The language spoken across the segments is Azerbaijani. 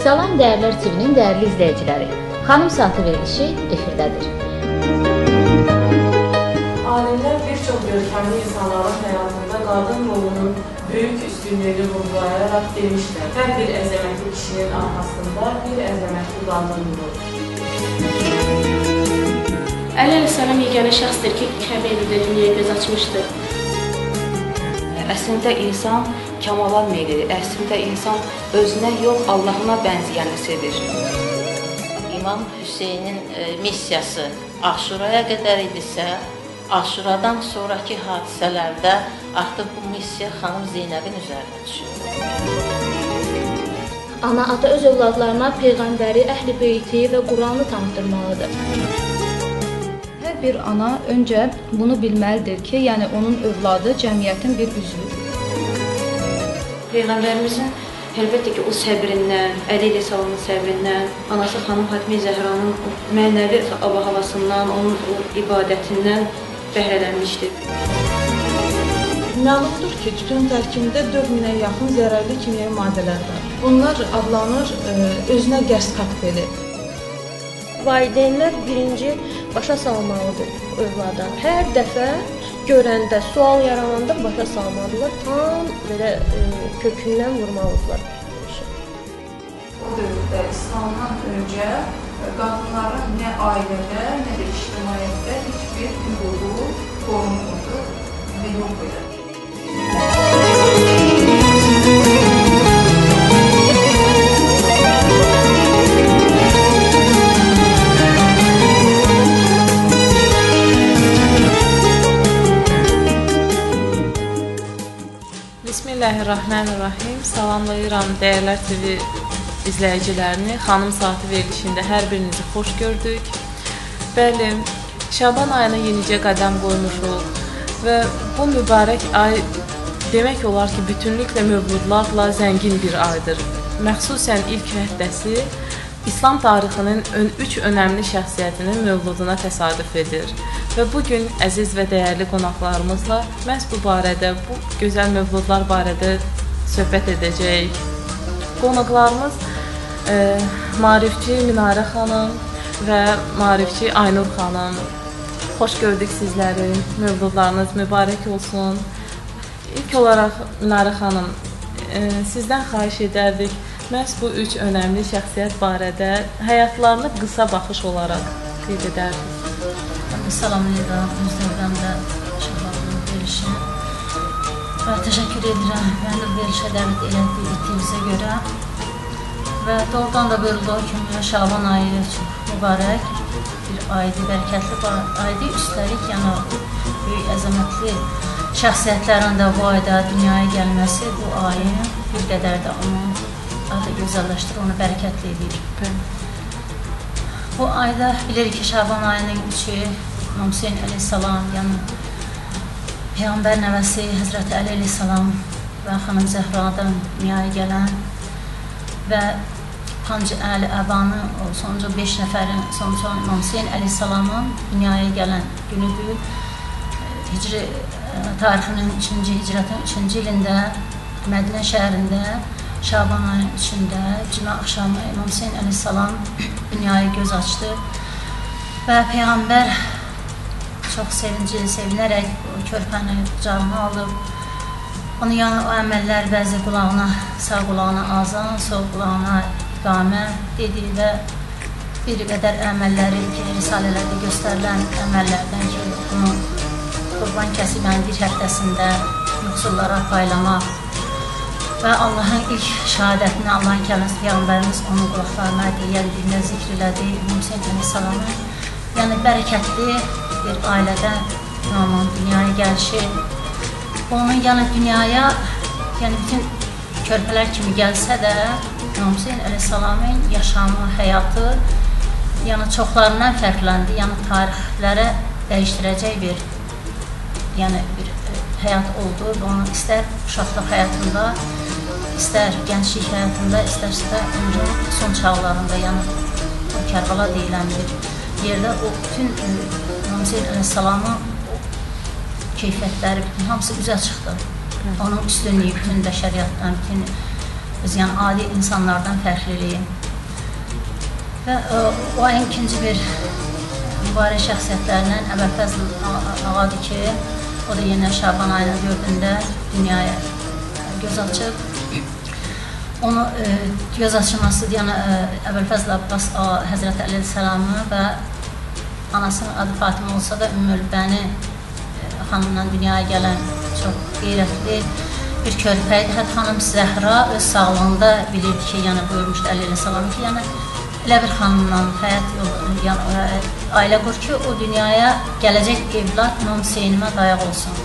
Salam Dəyərlər TV-nin dəyərli izləyiciləri. Xanım saatı verilişi efirdədir. Alimlər bir çox görkəmli insanların həyatında qadın rolunun böyük üstünlüyünü vurgulayaraq demişlər. Hər bir əzəmətli kişinin arxasında bir əzəmətli qadın durur. Əli əleyhissalam yeganə şəxsdir ki, Kəbədə dünyaya göz açmışdır. Əslində insan kamala meylidir. Əslində insan özünə yox, Allahına bənzəyənisidir. İmam Hüseynin missiyası Aşuraya qədər idisə, Aşuradan sonraki hadisələrdə artıq bu missiya xanım Zeynəbin üzərinə düşür. Ana ata öz övladlarına Peyğəmbəri, Əhl-i Beyti və Quranı tanıtdırmalıdır. Hər bir ana öncə bunu bilməlidir ki, yəni onun övladı cəmiyyətin bir üzvüdür. Peyğəmbərimizin əlbəttə ki, o səbrindən, Əli əleyhissalamın səbrindən, anası xanım Fatimə Zəhranın mənəvi ab-havasından, onun ibadətindən bəhrələnmişdir. Məlumdur ki, tütün tərkibində 4000-ə yaxın zərərli kimyəvi maddələr var. Bunlar adlanır özünə qəsd kokteyli. Valideynlər birinci başa salmalıdır övlada. Hər dəfə görəndə, sual yarananda başa salmalıdırlar. Tam belə kökündən vurmalıdırlar. O dövrdə İslamdan öncə qadınların nə ailədə, nə də ictimaiyyətdə heç bir hüququ qorunmurdu və yox idi. Bismillahirrahmanirrahim. Salamlayıram Dəyərlər TV izləyicilərini. Xanım saatı verilişində hər birinizi xoş gördük. Bəli, Şaban ayına yenicə qədəm qoymuşuq və bu mübarək ay demək olar ki, bütünlüklə mövludlarla zəngin bir aydır. Məxsusən ilk həftəsi İslam tarixinin 3 önəmli şəxsiyyətinin mövluduna təsadüf edir. Və bugün əziz və dəyərli qonaqlarımızla məhz bu barədə, bu gözəl mövludlar barədə söhbət edəcəyik. Qonaqlarımız Maarifçi Minarə xanım və Maarifçi Aynur xanım. Xoş gördük sizləri, mövludlarınız mübarək olsun. İlk olaraq Minarə xanım, sizdən xahiş edərdik, məhz bu 3 önəmli şəxsiyyət barədə həyatlarını qısa baxış olaraq qeyd edərdiniz. Salamlayıram, Instagramda Şabanın verilişini və təşəkkür edirəm məni verilişə dəvət etdiyinizə görə və doğrudan da buyurulduğu kimi Şaban ayı çox mübarək bir aydı, bərəkətli aydı. Üstəlik, yəni böyük əzəmətli şəxsiyyətlərin də bu ayda dünyaya gəlməsi bu ayın bir qədər də onu adı gözəlləşdirir, onu bərəkətli edir. Bu ayda bilirik ki, Şaban ayının 3-ü İmam Hüseyin əleyhissalam, yəni Peyğəmbər nəvəsi Həzrəti Əli əleyhissalam və xanım Zəhradan dünyaya gələn və Pancı Əli Əbanın sonuncu 5 nəfərin, sonuncu İmam Hüseyin əleyhissalamın dünyaya gələn günüdür. Hicri tarixinin 3-cü, hicrətin 3-cü ilində Mədinə şəhərində Şaban ayının 3-də cümə axşamı İmam Hüseyin əleyhissalam dünyaya göz açdı və Peyğəmbər çox sevinərək körpəni qucağına alıb, onun yanı o əməllər bəzi qulağına, sağ qulağına azan, sol qulağına iqamə dedi və bir qədər əməlləri ki, risalələrdə göstərilən əməllərdən ki, bunu qurban kəsilmənin bir həftəsində yoxsullara paylamaq və Allahın ilk şəhadətini, Allahın kəlməsi Peyğəmbərimiz onun qulaqlarına deyən dilinə zikr elədi, İmam Hüseyin əleyhissalamı. Yəni, bərəkətli bir ailədə İmamın dünyaya gəlişi, onun yəni dünyaya, yəni bütün körpələr kimi gəlsə də, İmam Hüseyin əleyhissalamın yaşamı, həyatı, yəni çoxlarından fərqləndi, yəni tarixlərə dəyişdirəcək bir həyat oldu. Onu istər uşaqlıq həyatında, istər gənclik həyatında, istərsə də ömrün son çağlarında, yəni Kərbala deyilən bir yerdə o bütün İmam Hüseyin əleyhissalamın keyfiyyətləri, bütün hamısı üzə çıxdı. Onun üstünlüyü bütün bəşəriyyatdan, bütün yəni adi insanlardan fərqliliyi. Və o ən ikinci bir mübarək şəxsiyyətlərindən Əbəlfəzl ağadır ki, o da yenə Şaban ayının 4-də dünyaya göz açıb. Onu göz açılması yəni Əbəlfəzl Abbas Həzrəti Əleyhisselamı və anasının adı Fatimə olsa da Ümmülbəni xanımdan dünyaya gələn çox qeyrətli bir körpə idi. Hətta xanım Zəhra öz sağlığında bilirdi ki, yəni buyurmuşdu Əleyhisselamı ki, yəni elə bir xanımdan həyat yolu, yəni ailə qur ki, o dünyaya gələcək evlad İmam Hüseynimə dayaq olsun.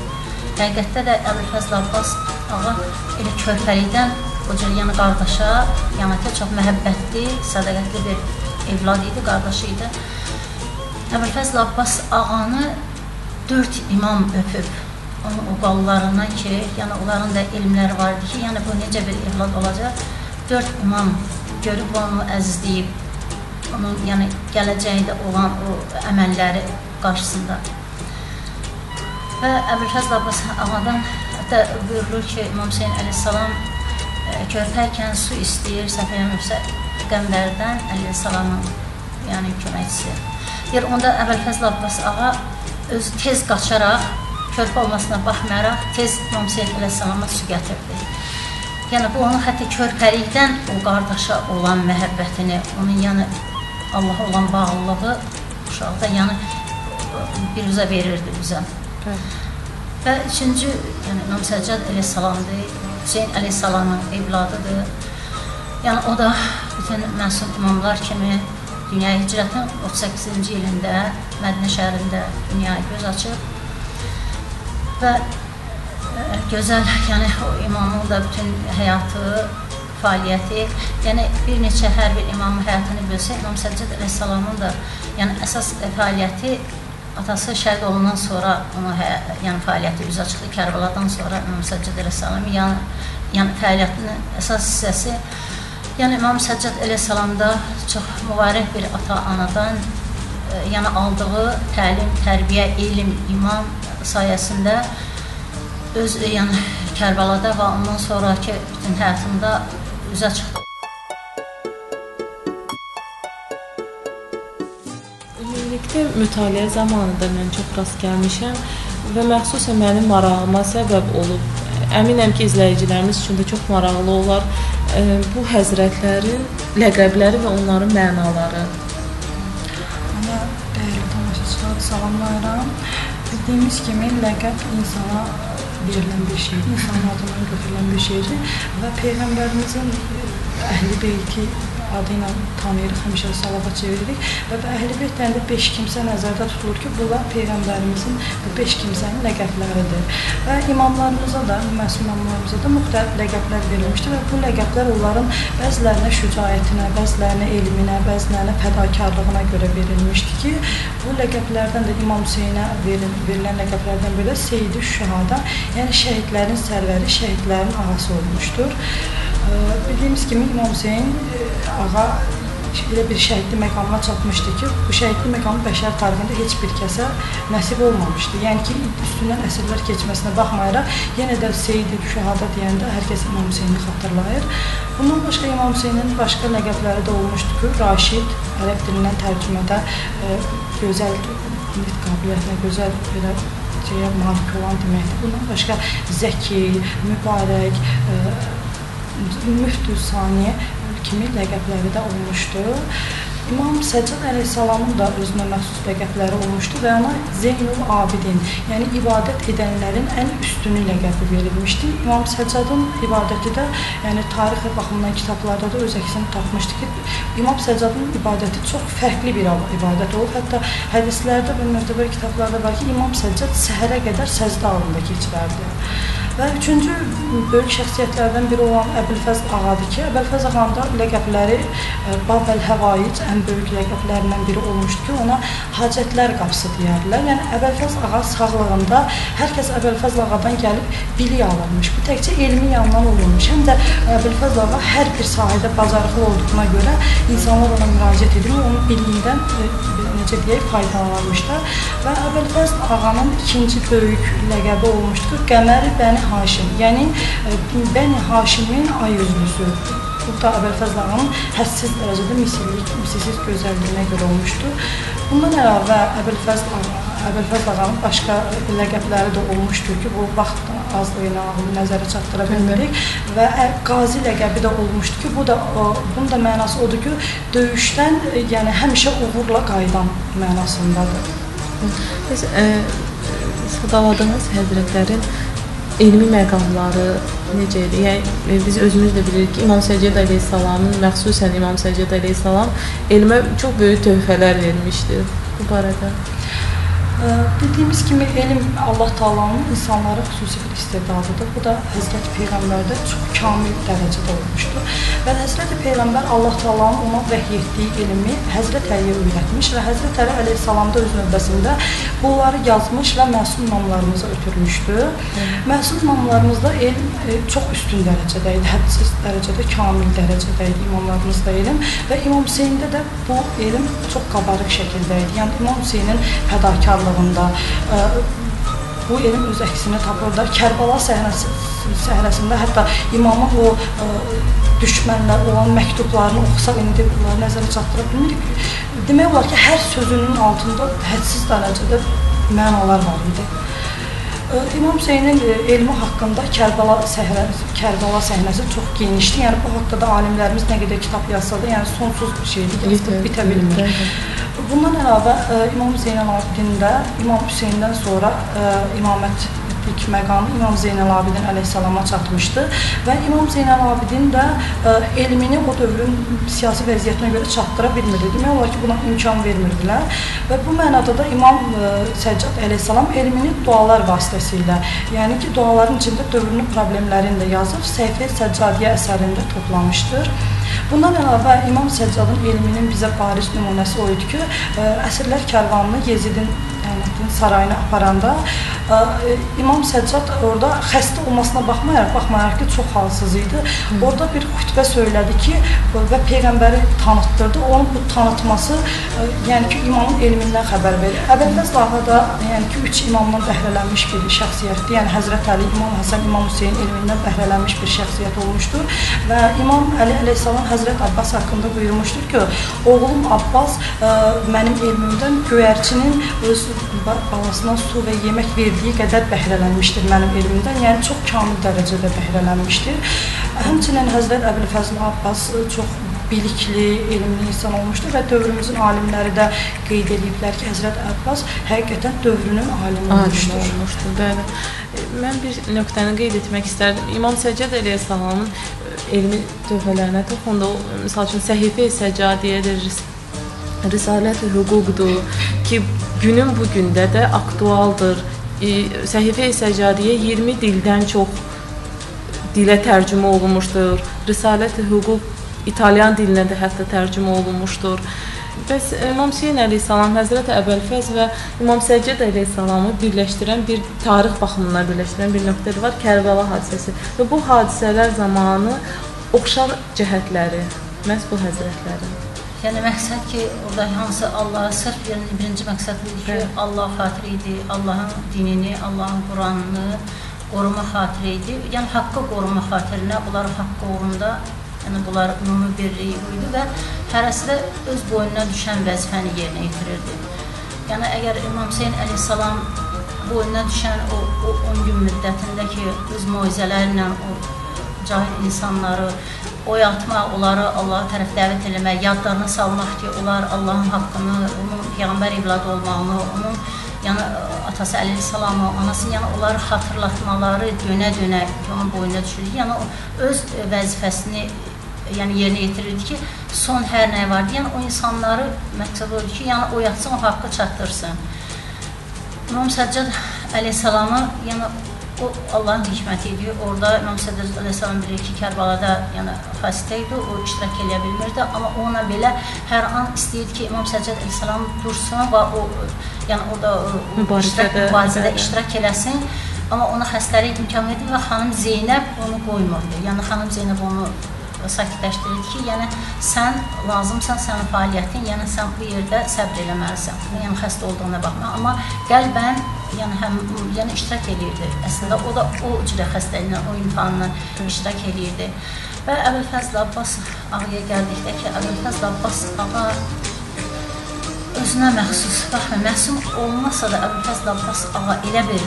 Həqiqətdə də Əbəlfəzl Abbas ağa elə körpəlikdən o cür yəni qardaşa, yəni çox məhəbbətli, sədaqətli bir evlad idi, qardaşı idi. Əbəlfəzl Abbas ağanı 4 imam öpüb, onun o qallarından ki, yəni onların da elmləri var idi ki, yəni bu necə bir evlad olacaq. 4 imam görüb onu əzizləyib, onun yəni gələcəkdə olan o əməlləri qarşısında. Və Əbəlfəzl Abbas ağadan hətta buyurulur ki, İmam Hüseyin Əleyhisselam körpərkən su istəyir, səhv eləmirəmsə Qəmbərdən Əleyhisselamın yəni köməkçisi. Deyir, onda Əbəlfəzl Abbas ağa özü tez qaçaraq, körpə olmasına baxmayaraq, tez İmam Hüseyin Əleyhisselama su gətirdi. Yəni, bu onun hətta körpəlikdən o qardaşa olan məhəbbətini, onun yəni Allaha olan bağlılığı uşaqda yəni bir üzə verirdi bizə. Və üçüncü, yəni İmam Səccad Əleyhisselamdır, Hüseyin Əleyhisselamın evladıdır. Yəni, o da bütün məsum imamlar kimi dünyaya hicrətin 38-ci ilində Mədinə şəhərində dünyaya göz açıb və gözəl, yəni o imamın da bütün həyatı, fəaliyyəti, yəni bir neçə hər bir imamın həyatını bölsə, İmam Səccad Əleyhisselamın da yəni əsas fəaliyyəti atası şəhid olundan sonra onun yəni fəaliyyəti üzə çıxdı. Kərbaladan sonra İmam Səccad Əleyhisselamın yəni fəaliyyətinin əsas hissəsi yəni İmam Səccad Əleyhisselamda çox mübarək bir ata-anadan yəni aldığı təlim, tərbiyə, elm, imam sayəsində öz yəni Kərbalada və ondan sonraki bütün həyatında üzə çıxdı. Mütaliə zamanında mən çox rast gəlmişəm və məxsusən mənim marağıma səbəb olub. Əminəm ki, izləyicilərimiz üçün də çox maraqlı olar bu həzrətlərin ləqəbləri və onların mənaları. Mənə dəyərli tamaşaçılar, salamlayıram. Bildiyimiz kimi, ləqəb insana verilən bir şeydir, insanın adından götürülən bir şeydir və Peyğəmbərimizin Əhl-i Beyti adı ilə tanıyırıq, həmişə salavat çeviririk və Əhl-i Beyt deyəndə 5 kimsə nəzərdə tutulur ki, bunlar Peyğəmbərimizin bu 5 kimsənin ləqəbləridir. Və imamlarımıza da, məsum imamlarımıza da müxtəlif ləqəblər verilmişdir və bu ləqəblər onların bəzilərinə şücaətinə, bəzilərinə elminə, bəzilərinə fədakarlığına görə verilmişdir ki, bu ləqəblərdən də İmam Hüseynə verilən ləqəblərdən belə Seyid-i Şühada, yəni şəhidlərin sərvəri, şəhidlərin ağası olmuşdur. Bildiyimiz kimi İmam Hüseyin ağa elə bir şəhidli məqamına çatmışdı ki, bu şəhidli məqamı bəşər tarixində heç bir kəsə nəsib olmamışdı. Yəni ki, üstündən əsrlər keçməsinə baxmayaraq, yenə də Seyid-i Şühada deyəndə hər kəs İmam Hüseyni xatırlayır. Bundan başqa İmam Hüseynin başqa ləqəbləri də olmuşdu ki, Raşid, ərəb dilindən tərcümədə gözəl qabiliyyətinə, gözəl belə malik olan deməkdir. Bundan başqa Zəki, Mübarək, Müftüsani kimi ləqəbləri də olmuşdur. İmam Səccad Əleyhisselamın da özünə məxsus ləqəbləri olmuşdur və ona Zeynul Abidin, yəni ibadət edənlərin ən üstünü ləqəbi verilmişdir. İmam Səccadın ibadəti də, yəni tarixi baxımından kitablarda da öz əksini tapmışdır ki, İmam Səccadın ibadəti çox fərqli bir ibadət olub. Hətta hədislərdə və möhtəbər kitablarda var ki, İmam Səccad səhərə qədər səzdə halında keçirərdi. Və üçüncü böyük şəxsiyyətlərdən biri olan Əbülfəzl ağadır ki, Əbülfəzl ağanın da ləqəbləri Bab-əl-Həvaic ən böyük ləqəblərindən biri olmuşdur ki, ona hacətlər qapısı deyərlər. Yəni Əbülfəzl ağa sağlığında hər kəs Əbülfəzl ağadan gəlib bilik alınmış. Bu təkcə elmi yandan olunmuş. Həm də Əbülfəzl ağa hər bir sahədə bacarıqlı olduğuna görə insanlar ona müraciət edir və onun biliyindən necə deyək, faydalanmışlar. Və Əbülfəzl ağanın ikinci böyük ləqəbi olmuşdur ki, Qəməri Bəni Haşim, yəni Bəni Haşimin ay üzlüsü Bu da Əbülfəzl ağanın hədsiz dərəcədə misilsiz gözəlliyinə görə olmuşdu. Bundan əlavə Əbülfəzl ağanın başqa ləqəbləri də olmuşdur ki, bu vaxt azlığı ilə nəzərə çatdıra bilmirik və qazi ləqəbi də olmuşdu ki, bunun da mənası odur ki, döyüşdən yəni həmişə uğurla qayıdan mənasındadır. Biz sadaladığınız həzrətlərin elmi məqamları necə idi? Yəni, biz özümüz də bilirik ki, İmam Səccad əleyhissalamın, məxsusən İmam Səccad əleyhissalam elmə çox böyük töhfələr vermişdir bu barədə. Dediyimiz kimi, elm Allah Taala'nın insanlara xüsusi bir istedadıdır. Bu da Həzrəti Peyğəmbərdə çox kamil dərəcədə olmuşdur. Və Həzrəti Peyğəmbər Allah Taala'nın ona vəhy etdiyi elmi Həzrət Əliyə öyrətmiş və Həzrət Əli əleyhissalam da öz növbəsində bunları yazmış və məsum imamlarımıza ötürmüşdür. Məsum imamlarımızda elm çox üstün dərəcədə idi, hədsiz dərəcədə, kamil dərəcədə idi imamlarımızda elm və İmam Hüseyndə də bu elm çox qabarıq şəkildə idi. Yəni İmam Hüseynin fədakarlığı bu elm öz əksini tapırdı. Kərbala səhrəsində hətta imamın o düşmənlər olan məktublarını oxusaq, indi bunları nəzərə çatdıra bilmirik. Demək olar ki, hər sözünün altında hədsiz dərəcədə mənalar var idi. İmam Hüseynin elmi haqqında Kərbala səhnəsi çox genişdir. Yəni bu haqda da alimlərimiz nə qədər kitab yazsa da, yəni sonsuz bir şeydir, bitə bilmir. Bundan əlavə İmam Zeynəl Abidin də İmam Hüseyndən sonra imamətlik məqamı İmam Zeynəl Abidin əleyhissalama çatmışdı və İmam Zeynəl Abidin də elmini o dövrün siyasi vəziyyətinə görə çatdıra bilmirdi. Demək olar ki, buna imkan vermirdilər və bu mənada da İmam Səccad əleyhissalam elmini dualar vasitəsilə, yəni ki, duaların içində dövrünün problemlərini də yazıb Səhifə-i Səccadiyyə əsərində toplamışdır. Bundan əlavə İmam Səccadın elminin bizə bariz nümunəsi o idi ki, əsirlər kərvanını Yezidin sarayına aparanda İmam Səccad orada xəstə olmasına baxmayaraq ki, çox halsız idi. Orada bir xütbə söylədi ki, və Peyğəmbəri tanıtdırdı. Onun bu tanıtması, yəni ki, imamın elmindən xəbər verir. Əbülfəzl ağa da, yəni ki, 3 imamdan bəhrələnmiş bir şəxsiyyətdir. Yəni Həzrət Əli, İmam Həsən, İmam Hüseyin elmindən bəhrələnmiş bir şəxsiyyət olmuşdur. Və İmam Əli əleyhissalam Həzrət Abbas haqqında buyurmuşdur ki, oğlum Abbas mənim elmimdən göyərçinin öz balasına su və yemək verdiyi qədər bəhrələnmişdir mənim elmimdən, yəni çox kamil dərəcədə bəhrələnmişdir. Həmçinin Həzrət Əbülfəzl Abbas çox bilikli, elmli insan olmuşdur və dövrümüzün alimləri də qeyd ediblər ki, Həzrət Abbas həqiqətən dövrünün alimi olmuşdur. Bəli. Mən bir nöqtəni qeyd etmək istərdim. İmam Səccad əleyhissalamın elmi töhfələrinə toxundu. Misal üçün Səhifə-i Səccadiyyədir, Risalət-i Hüquqdur ki, günün bu gündə də aktualdır. Səhifə-i Səccadiyyə 20 dildən çox dilə tərcümə olunmuşdur. Risalət-i Hüquq İtalyan dilinə də hətta tərcümə olunmuşdur. Bəs İmam Hüseyin əleyhissalam, Həzrət Əbülfəzl və İmam Səccad əleyhissalamı birləşdirən bir tarix baxımından birləşdirən bir nöqtə var, Kərbala hadisəsi. Və bu hadisələr zamanı oxşar cəhətləri, məhz bu həzrətlərin. Yəni məqsəd ki, orada hansı Allah, sırf yəni birinci məqsəd idi ki, Allah xatiri idi, Allahın dinini, Allahın Quranını qoruma xatiri idi. Yəni haqqı qoruma xatirinə, bunlar haqqı uğrunda, yəni bunlar ümumi birliyi idi və hərəsi də öz boynuna düşən vəzifəni yerinə yetirirdi. Yəni əgər İmam Hüseyin əleyhissalam boynuna düşən o 10 gün müddətində ki, öz moizələrlə o cahil insanları oyatmaq, onları Allaha tərəf dəvət eləmək, yadlarına salmaq ki, onlar Allahın haqqını, onun Peyğəmbər evladı olmağını, onun yəni atası əleyhissalamı, anasını, yəni onları xatırlatmaları dönə-dönə onun boynuna düşürdü. Yəni öz vəzifəsini yəni yerinə yetirirdi ki, son hər nə vardı. Yəni o insanları məqsəd oldu ki, yəni oyatsın, o haqqı çatdırsın. İmam Səccad əleyhissalamı, yəni o Allahın hikməti idi. Orada İmam Səccad əleyhissalam bilir ki, Kərbalada yəni xəstə idi, o iştirak edə bilmirdi. Amma ona belə hər an istəyirdi ki, İmam Səccad əleyhissalam dursun və o yəni orada mübarizədə iştirak eləsin. Amma ona xəstəlik imkan verdi və xanım Zeynəb onu qoymurdu. Yəni xanım Zeynəb onu sakitləşdirirdi ki, yəni sən lazımsan, sənin fəaliyyətin, yəni sən bu yerdə səbr eləməlisən. Yəni xəstə olduğuna baxma. Amma qəlbən yəni iştirak edirdi. Əslində o da o cürə xəstəliklə, o imtahanla iştirak edirdi. Və Əbülfəzl Abbas ağaya gəldikdə ki, Əbülfəzl Abbas ağa özünə məxsus, baxma, məsum olmasa da Əbülfəzl Abbas ağa elə bir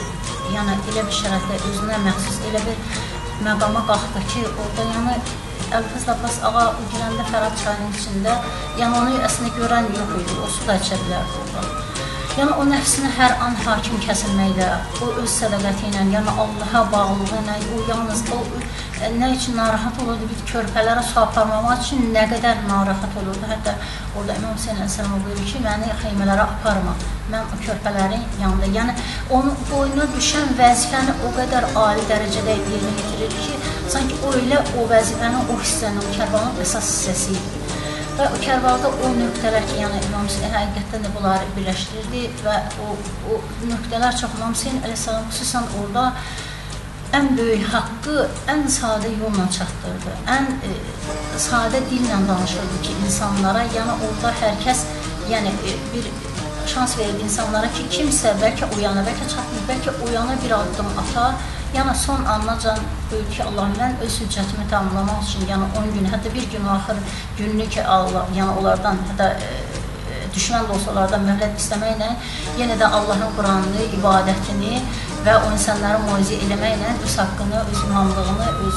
şərətdə özünə məxsus, elə bir məqama qalxdı ki, orada yəni Əbülfəzl Abbas ağa girəndə Fərad çayının içində, yəni onu əslində görən yox idi, o su da içə bilərdi orada. Yəni o nəfsini hər an hakim kəsilməklə, o öz sədaqəti ilə, yəni Allaha bağlılığı ilə, o yalnız nə üçün narahat olurdu, biz körpələrə su aparmamaq üçün nə qədər narahat olurdu. Hətta orada İmam Hüseyin Əleyhisselam buyurur ki, məni xeymələrə aparma, mən o körpələrin yanında. Yəni onun boynuna düşən vəzifəni o qədər ali dərəcədə yerinə getirir ki, sanki o elə o vəzifənin, o hissənin, o Kərbalın əsas hissəsi idi. Və o Kərbalda o nöqtələr ki, yəni İmam Hüseyin həqiqətən də bunları birləşdirirdi və o nöqtələr çox İmam Hüseyin Əleyhisselam xüsusən orada ən böyük haqqı ən sadə yolla çatdırdı, ən sadə dillə danışırdı ki, insanlara, yəni orada hər kəs bir şans verirdi insanlara ki, kimsə bəlkə o yana, bəlkə çatmır, bəlkə o yana bir addım atar, yəni son anlacan buyur ki, Allah, mən öz hüccətimi tamamlamaq üçün, yəni 10 gün, hətta bir gün axır gününü ki, Allah, yəni onlardan, hətta düşmən də olsa onlardan möhlət istəməklə, yenə də Allahın Quranını, ibadətini və o insanları muayizə eləməklə öz haqqını, öz imamlığını, öz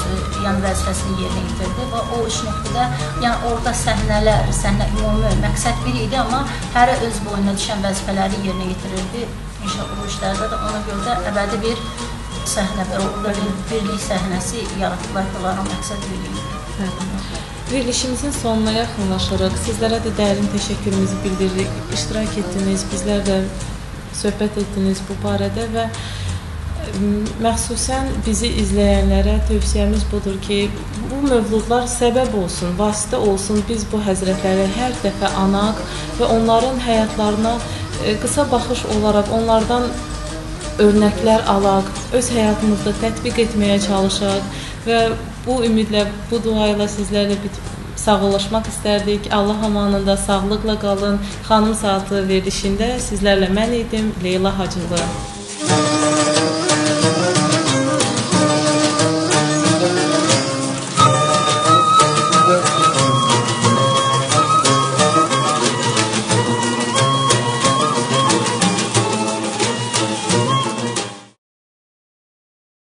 vəzifəsini yerinə yetirdi və o üç nöqtədə, yəni orada səhnə ümumi məqsəd bir idi, amma hərə öz boynuna düşən vəzifələri yerinə yetirirdi. İnşallah bu işlərdə də ona görə də əbədi bir səhnə, orada bir birlik səhnəsi yaratdılar ki, onların məqsəd birliyidir. Verilişimizin sonuna yaxınlaşırıq. Sizlərə də dərin təşəkkürümüzü bildiririk. İştirak etdiniz, bizlərlə söhbət etdiniz bu barədə və məxsusən bizi izləyənlərə tövsiyəmiz budur ki, bu mövludlar səbəb olsun, vasitə olsun, biz bu həzrətləri hər dəfə anaq və onların həyatlarına qısa baxış olaraq onlardan örnəklər alaq, öz həyatımızda tətbiq etməyə çalışaq və bu ümidlə, bu dua ilə sizlərlə sağollaşmaq istərdik. Allah amanında sağlıqla qalın. Xanım Saatı verilişində sizlərlə mən idim, Leyla Hacılı.